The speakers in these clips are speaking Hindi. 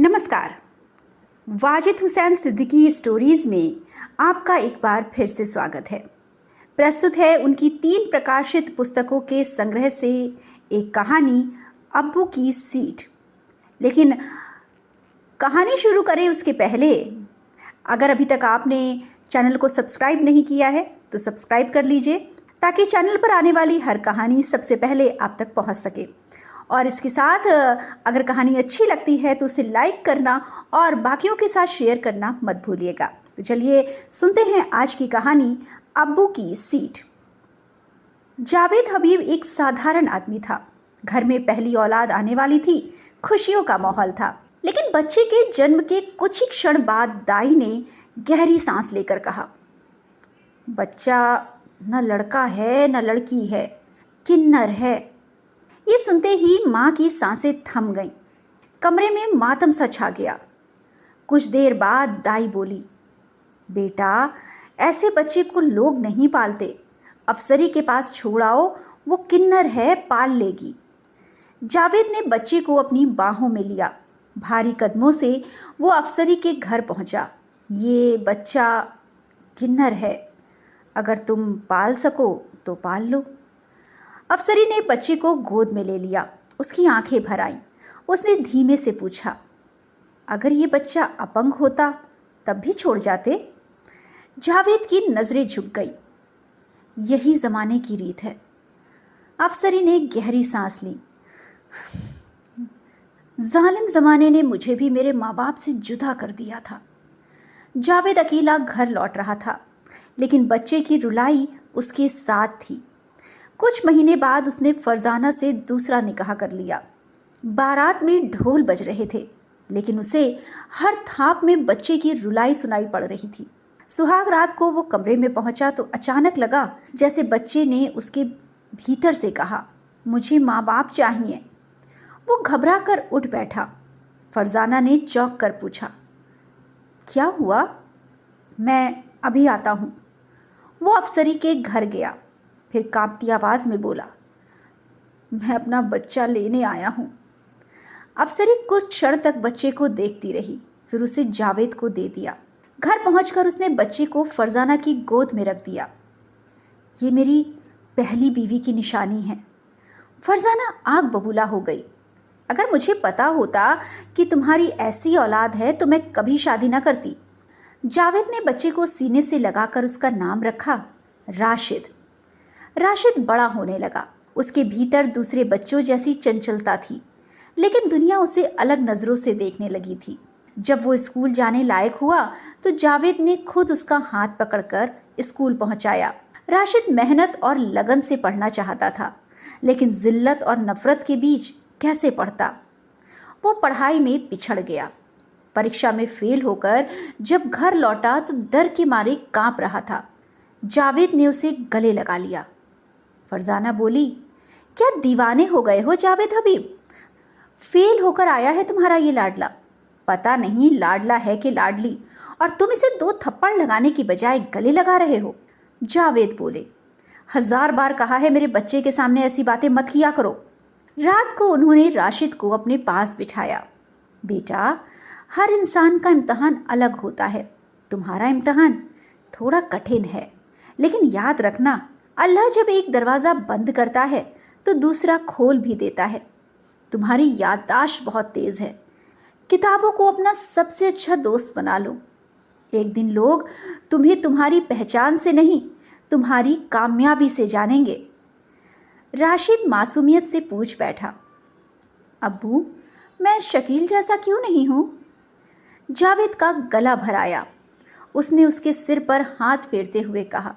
नमस्कार। वाजिद हुसैन सिद्दीकी स्टोरीज में आपका एक बार फिर से स्वागत है। प्रस्तुत है उनकी 3 प्रकाशित पुस्तकों के संग्रह से एक कहानी, अब्बू की सीट। लेकिन कहानी शुरू करें उसके पहले अगर अभी तक आपने चैनल को सब्सक्राइब नहीं किया है तो सब्सक्राइब कर लीजिए, ताकि चैनल पर आने वाली हर कहानी सबसे पहले आप तक पहुंच सके। और इसके साथ अगर कहानी अच्छी लगती है तो उसे लाइक करना और बाकियों के साथ शेयर करना मत भूलिएगा। तो चलिए सुनते हैं आज की कहानी, अब्बू की सीट। जावेद हबीब एक साधारण आदमी था। घर में पहली औलाद आने वाली थी, खुशियों का माहौल था। लेकिन बच्चे के जन्म के कुछ ही क्षण बाद दाई ने गहरी सांस लेकर कहा, बच्चा न लड़का है न लड़की है, किन्नर है। ये सुनते ही माँ की सांसें थम गईं। कमरे में मातम सा छा गया। कुछ देर बाद दाई बोली, बेटा ऐसे बच्चे को लोग नहीं पालते, अफसरी के पास छोड़ आओ, वो किन्नर है, पाल लेगी। जावेद ने बच्चे को अपनी बाहों में लिया। भारी कदमों से वो अफसरी के घर पहुंचा। ये बच्चा किन्नर है, अगर तुम पाल सको तो पाल लो। अफसरी ने बच्चे को गोद में ले लिया। उसकी आंखें भर आईं। उसने धीमे से पूछा, अगर ये बच्चा अपंग होता तब भी छोड़ जाते? जावेद की नजरें झुक गई। यही जमाने की रीत है। अफसरी ने गहरी सांस ली। जालिम जमाने ने मुझे भी मेरे माँ बाप से जुदा कर दिया था। जावेद अकेला घर लौट रहा था, लेकिन बच्चे की रुलाई उसके साथ थी। कुछ महीने बाद उसने फरजाना से दूसरा निकाह कर लिया। बारात में ढोल बज रहे थे, लेकिन उसे हर थाप में बच्चे की रुलाई सुनाई पड़ रही थी। सुहाग रात को वो कमरे में पहुंचा तो अचानक लगा जैसे बच्चे ने उसके भीतर से कहा, मुझे माँ बाप चाहिए। वो घबरा कर उठ बैठा। फरजाना ने चौंक कर पूछा, क्या हुआ? मैं अभी आता हूँ। वो अफसरी के घर गया, फिर कांपती आवाज में बोला, मैं अपना बच्चा लेने आया हूं। अफसरी कुछ क्षण तक बच्चे को देखती रही, फिर उसे जावेद को दे दिया। घर पहुंचकर उसने बच्चे को फरजाना की गोद में रख दिया। ये मेरी पहली बीवी की निशानी है। फरजाना आग बबूला हो गई। अगर मुझे पता होता कि तुम्हारी ऐसी औलाद है तो मैं कभी शादी न करती। जावेद ने बच्चे को सीने से लगाकर उसका नाम रखा, राशिद। राशिद बड़ा होने लगा। उसके भीतर दूसरे बच्चों जैसी चंचलता थी, लेकिन दुनिया उसे अलग नजरों से देखने लगी थी। जब वो स्कूल जाने लायक हुआ तो जावेद ने खुद उसका हाथ पकड़कर स्कूल पहुंचाया। राशिद मेहनत और लगन से पढ़ना चाहता था, लेकिन जिल्लत और नफरत के बीच कैसे पढ़ता? वो पढ़ाई में पिछड़ गया। परीक्षा में फेल होकर जब घर लौटा तो डर के मारे कांप रहा था। जावेद ने उसे गले लगा लिया। फरजाना बोली, क्या दीवाने हो गए हो जावेद हबीब? फेल होकर आया है तुम्हारा ये लाडला। पता नहीं लाडला है कि लाडली, और तुम इसे 2 थप्पड़ लगाने की बजाय गले लगा रहे हो। जावेद बोले, 1000 बार कहा है मेरे बच्चे के सामने ऐसी बातें मत किया करो। रात को उन्होंने राशिद को अपने पास बिठाया। बेटा, हर इंसान का इम्तहान अलग होता है। तुम्हारा इम्तहान थोड़ा कठिन है, लेकिन याद रखना, अल्लाह जब एक दरवाज़ा बंद करता है तो दूसरा खोल भी देता है। तुम्हारी याददाश्त बहुत तेज़ है। किताबों को अपना सबसे अच्छा दोस्त बना लो। एक दिन लोग तुम्हें तुम्हारी पहचान से नहीं, तुम्हारी कामयाबी से जानेंगे। राशिद मासूमियत से पूछ बैठा, अब्बू, मैं शकील जैसा क्यों नहीं हूँ? जावेद का गला भर आया। उसने उसके सिर पर हाथ फेरते हुए कहा,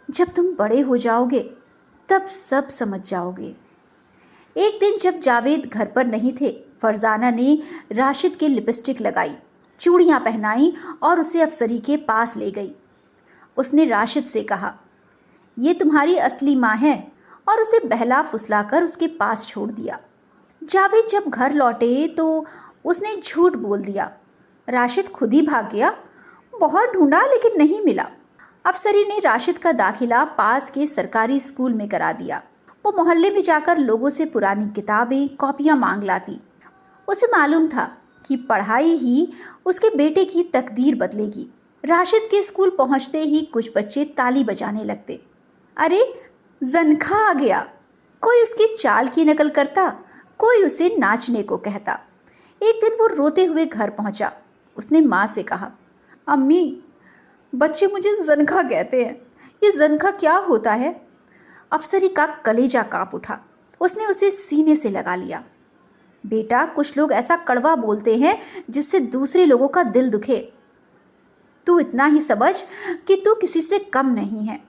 जब तुम बड़े हो जाओगे तब सब समझ जाओगे। एक दिन जब जावेद घर पर नहीं थे, फरजाना ने राशिद के लिपस्टिक लगाई, चूड़ियां पहनाई और उसे अफसरी के पास ले गई। उसने राशिद से कहा, ये तुम्हारी असली माँ है, और उसे बहला फुसलाकर उसके पास छोड़ दिया। जावेद जब घर लौटे तो उसने झूठ बोल दिया। राशिद खुद ही भाग गया। बहुत ढूंढा लेकिन नहीं मिला। अफसरी ने राशिद का दाखिला पास के सरकारी स्कूल में करा दिया। वो मोहल्ले में जाकर लोगों से पुरानी किताबें, कॉपियां मांग लाती। उसे मालूम था कि पढ़ाई ही उसके बेटे की तकदीर बदलेगी। राशिद के स्कूल पहुंचते ही कुछ बच्चे ताली बजाने लगते। अरे, ज़नख़ा आ गया। कोई उसकी चाल की नकल करता, कोई उसे नाचने को कहता। एक दिन वो रोते हुए घर पहुंचा। उसने माँ से कहा, अम्मी, बच्चे मुझे ज़नख़ा कहते हैं। ये ज़नख़ा क्या होता है? अफसरी का कलेजा कांप उठा। उसने उसे सीने से लगा लिया। बेटा, कुछ लोग ऐसा कड़वा बोलते हैं जिससे दूसरे लोगों का दिल दुखे। तू इतना ही समझ कि तू किसी से कम नहीं है।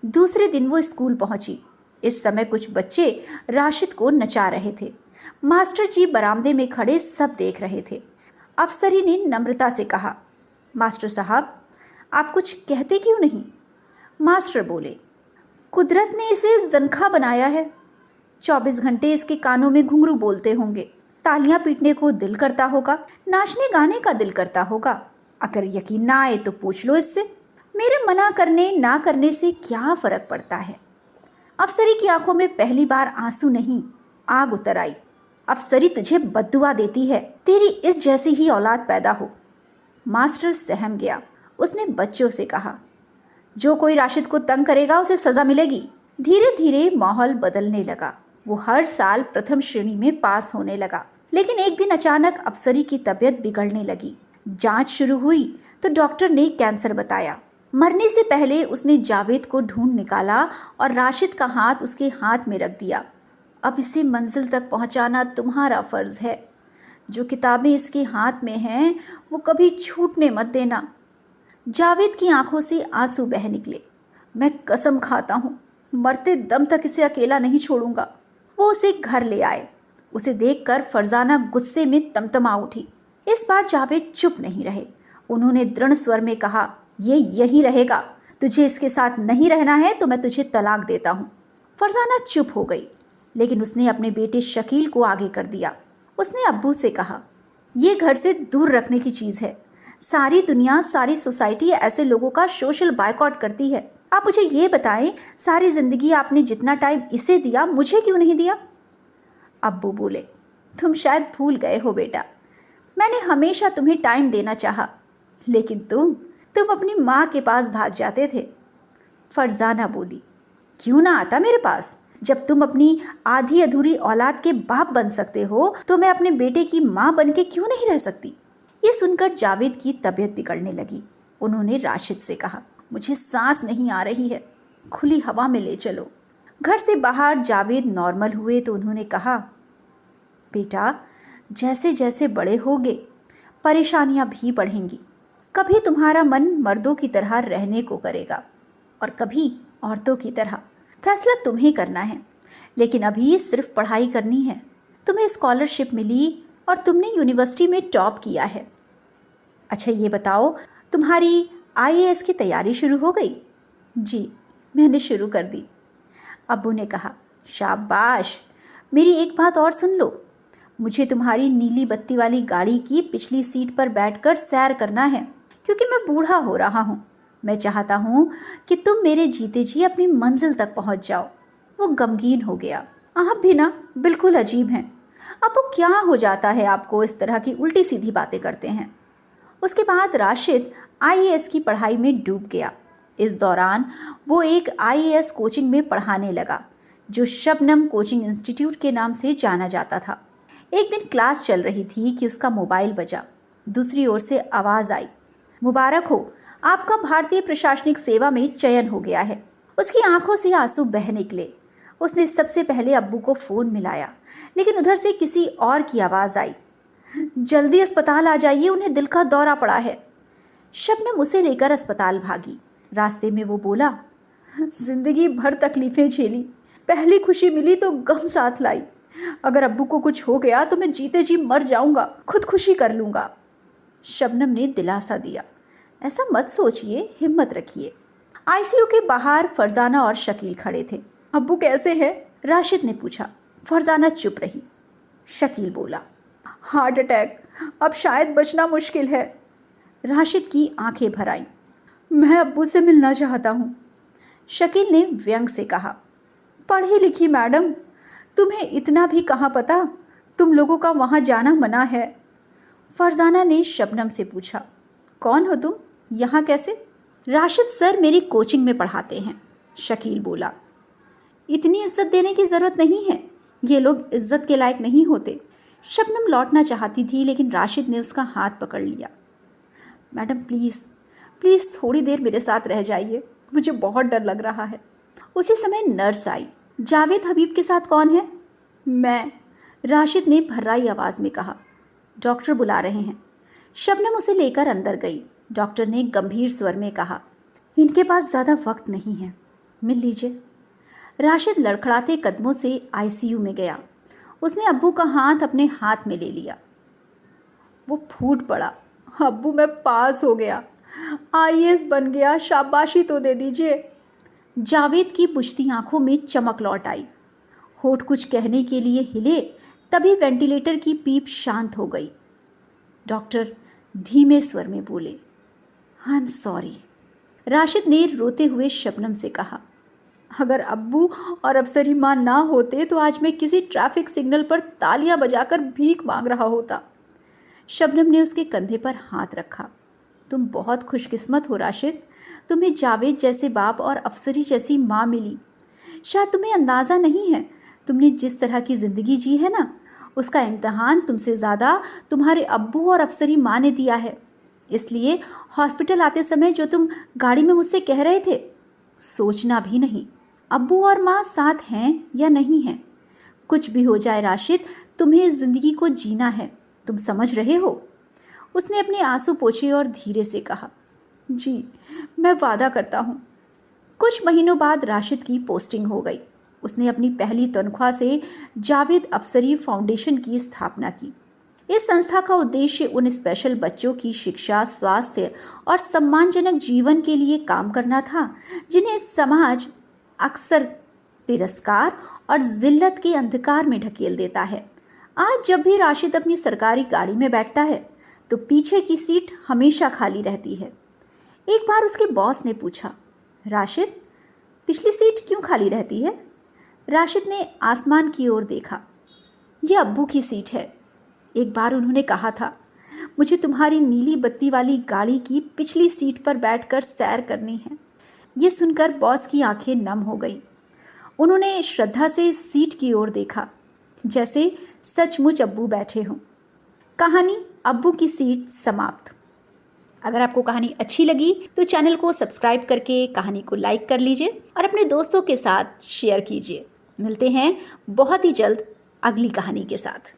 दूसरे दिन वो स्कूल पहुंची। इस समय कुछ बच्चे राशिद को नचा रहे थे। मास्टर जी बरामदे में खड़े सब देख रहे थे। अफसरी ने नम्रता से कहा, मास्टर साहब, आप कुछ कहते क्यों नहीं? मास्टर बोले, कुदरत ने इसे ज़नख़ा बनाया है। 24 घंटे इसके कानों में घुंघरू बोलते होंगे, तालियां पीटने को दिल करता होगा, नाचने गाने का दिल करता होगा। अगर यकीन ना आए तो पूछ लो इससे। मेरे मना करने ना करने से क्या फर्क पड़ता है? अफसरी की आंखों में पहली बार आंसू नहीं, आग उतर आई। अफसरी तुझे बद्दुआ देती है, तेरी इस जैसी ही औलाद पैदा हो। मास्टर सहम गया। उसने बच्चों से कहा, जो कोई राशिद को तंग करेगा उसे सजा मिलेगी। धीरे धीरे माहौल बदलने लगा। वो हर साल प्रथम श्रेणी में पास होने लगा। लेकिन एक दिन अचानक अफसरी की तबीयत बिगड़ने लगी। जांच शुरू हुई तो डॉक्टर ने कैंसर बताया। मरने से पहले उसने जावेद को ढूंढ निकाला और राशिद का हाथ उसके हाथ में रख दिया। अब इसे मंजिल तक पहुंचाना तुम्हारा फर्ज है। जो किताबें इसके हाथ में हैं वो कभी छूटने मत देना। जावेद की आंखों से आंसू बह निकले। मैं कसम खाता हूँ, मरते दम तक इसे अकेला नहीं छोड़ूंगा। वो उसे घर ले आए। उसे देखकर फरजाना गुस्से में तमतमा उठी। इस बार जावेद चुप नहीं रहे। उन्होंने दृढ़ स्वर में कहा, ये यही रहेगा। तुझे इसके साथ नहीं रहना है तो मैं तुझे तलाक देता हूँ। फरजाना चुप हो गई, लेकिन उसने अपने बेटे शकील को आगे कर दिया। उसने अब्बू से कहा, यह घर से दूर रखने की चीज़ है। सारी दुनिया, सारी सोसाइटी ऐसे लोगों का सोशल बायकॉट करती है। आप मुझे ये बताएं, सारी जिंदगी आपने जितना टाइम इसे दिया, मुझे क्यों नहीं दिया? अब्बू बोले, तुम शायद भूल गए हो बेटा, मैंने हमेशा तुम्हें टाइम देना चाहा, लेकिन तुम अपनी माँ के पास भाग जाते थे। फरजाना बोली, क्यों ना आता मेरे पास? जब तुम अपनी आधी अधूरी औलाद के बाप बन सकते हो तो मैं अपने बेटे की माँ बन के क्यों नहीं रह सकती? ये सुनकर जावेद की तबीयत बिगड़ने लगी। उन्होंने राशिद से कहा, मुझे सांस नहीं आ रही है, खुली हवा में ले चलो। घर से बाहर जावेद नॉर्मल हुए तो उन्होंने कहा, बेटा, जैसे जैसे बड़े होगे परेशानियां भी बढ़ेंगी। कभी तुम्हारा मन मर्दों की तरह रहने को करेगा और कभी औरतों की तरह। फैसला तुम्हें करना है, लेकिन अभी सिर्फ पढ़ाई करनी है। तुम्हें स्कॉलरशिप मिली और तुमने यूनिवर्सिटी में टॉप किया है। अच्छा ये बताओ, तुम्हारी आईएएस की तैयारी शुरू हो गई? जी, मैंने शुरू कर दी। अब्बू ने कहा, शाबाश। मेरी एक बात और सुन लो, मुझे तुम्हारी नीली बत्ती वाली गाड़ी की पिछली सीट पर बैठकर सैर करना है, क्योंकि मैं बूढ़ा हो रहा हूँ। मैं चाहता हूँ कि तुम मेरे जीते जी अपनी मंजिल तक पहुँच जाओ। वो गमगीन हो गया। आप भी ना बिल्कुल अजीब हैं। अब वो क्या हो जाता है आपको, इस तरह की उल्टी सीधी बातें करते हैं। उसके बाद राशिद आईएएस की पढ़ाई में डूब गया। इस दौरान वो एक आईएएस कोचिंग में पढ़ाने लगा, जो शबनम कोचिंग इंस्टीट्यूट के नाम से जाना जाता था। एक दिन क्लास चल रही थी कि उसका मोबाइल बजा। दूसरी ओर से आवाज़ आई, मुबारक हो, आपका भारतीय प्रशासनिक सेवा में चयन हो गया है। उसकी आंखों से आंसू बह निकले। उसने सबसे पहले अब्बू को फ़ोन मिलाया, लेकिन उधर से किसी और की आवाज़ आई, जल्दी अस्पताल आ जाइए, उन्हें दिल का दौरा पड़ा है। शबनम उसे लेकर अस्पताल भागी। रास्ते में वो बोला, जिंदगी भर तकलीफ़ें झेली, पहली खुशी मिली तो गम साथ लाई। अगर अब्बू को कुछ हो गया तो मैं जीते जी मर जाऊंगा, खुदकुशी कर लूंगा। शबनम ने दिलासा दिया, ऐसा मत सोचिए, हिम्मत रखिए। आईसीयू के बाहर फरजाना और शकील खड़े थे। अब्बू कैसे हैं? राशिद ने पूछा। फरजाना चुप रही। शकील बोला, हार्ट अटैक, अब शायद बचना मुश्किल है। राशिद की आंखें भर आईं। मैं अब्बू से मिलना चाहता हूँ। शकील ने व्यंग से कहा, पढ़ी लिखी मैडम, तुम्हें इतना भी कहाँ पता, तुम लोगों का वहाँ जाना मना है। फरजाना ने शबनम से पूछा। कौन हो तुम? यहाँ कैसे? राशिद सर मेरी कोचिंग में पढ़ाते हैं, शकील बोला। इतनी इज्जत देने की ज़रूरत नहीं है, ये लोग इज्जत के लायक नहीं होते। शबनम लौटना चाहती थी लेकिन राशिद ने उसका हाथ पकड़ लिया। मैडम प्लीज़ प्लीज़ थोड़ी देर मेरे साथ रह जाइए, मुझे बहुत डर लग रहा है। उसी समय नर्स आई। जावेद हबीब के साथ कौन है? मैं, राशिद ने भर्राई आवाज़ में कहा। डॉक्टर बुला रहे हैं। शबनम उसे लेकर अंदर गई। डॉक्टर ने गंभीर स्वर में कहा, इनके पास ज़्यादा वक्त नहीं है, मिल लीजिए। राशिद लड़खड़ाते कदमों से आईसीयू में गया। उसने अब्बू का हाथ अपने हाथ में ले लिया। वो फूट पड़ा। अब्बू मैं पास हो गया, आईएएस बन गया, शाबाशी तो दे दीजिए। जावेद की बुझती आंखों में चमक लौट आई। होठ कुछ कहने के लिए हिले, तभी वेंटिलेटर की पीप शांत हो गई। डॉक्टर धीमे स्वर में बोले, आई एम सॉरी। राशिद ने रोते हुए शबनम से कहा, अगर अब्बू और अफसरी माँ ना होते तो आज मैं किसी ट्रैफिक सिग्नल पर तालियां बजाकर भीख मांग रहा होता। शबनम ने उसके कंधे पर हाथ रखा। तुम बहुत खुशकिस्मत हो राशिद, तुम्हें जावेद जैसे बाप और अफसरी जैसी माँ मिली। शायद तुम्हें अंदाज़ा नहीं है, तुमने जिस तरह की ज़िंदगी जी है ना, उसका इम्तहान तुमसे ज़्यादा तुम्हारे अब्बू और अफसरी माँ ने दिया है। इसलिए हॉस्पिटल आते समय जो तुम गाड़ी में मुझसे कह रहे थे, सोचना भी नहीं अब्बू और माँ साथ हैं या नहीं हैं। कुछ भी हो जाए राशिद, तुम्हें इस ज़िंदगी को जीना है, तुम समझ रहे हो? उसने अपने आंसू पोंछे और धीरे से कहा, जी मैं वादा करता हूँ। कुछ महीनों बाद राशिद की पोस्टिंग हो गई। उसने अपनी पहली तनख्वाह से जावेद अफसरी फाउंडेशन की स्थापना की। इस संस्था का उद्देश्य उन स्पेशल बच्चों की शिक्षा, स्वास्थ्य और सम्मानजनक जीवन के लिए काम करना था जिन्हें समाज अक्सर तिरस्कार और जिल्लत के अंधकार में ढकेल देता है। आज जब भी राशिद अपनी सरकारी गाड़ी में बैठता है तो पीछे की सीट हमेशा खाली रहती है। एक बार उसके बॉस ने पूछा, राशिद पिछली सीट क्यों खाली रहती है? राशिद ने आसमान की ओर देखा। यह अब्बू की सीट है। एक बार उन्होंने कहा था, मुझे तुम्हारी नीली बत्ती वाली गाड़ी की पिछली सीट पर बैठकर सैर करनी है। ये सुनकर बॉस की आंखें नम हो गई। उन्होंने श्रद्धा से सीट की ओर देखा, जैसे सचमुच अब्बू बैठे हों। कहानी अब्बू की सीट समाप्त। अगर आपको कहानी अच्छी लगी तो चैनल को सब्सक्राइब करके कहानी को लाइक कर लीजिए और अपने दोस्तों के साथ शेयर कीजिए। मिलते हैं बहुत ही जल्द अगली कहानी के साथ।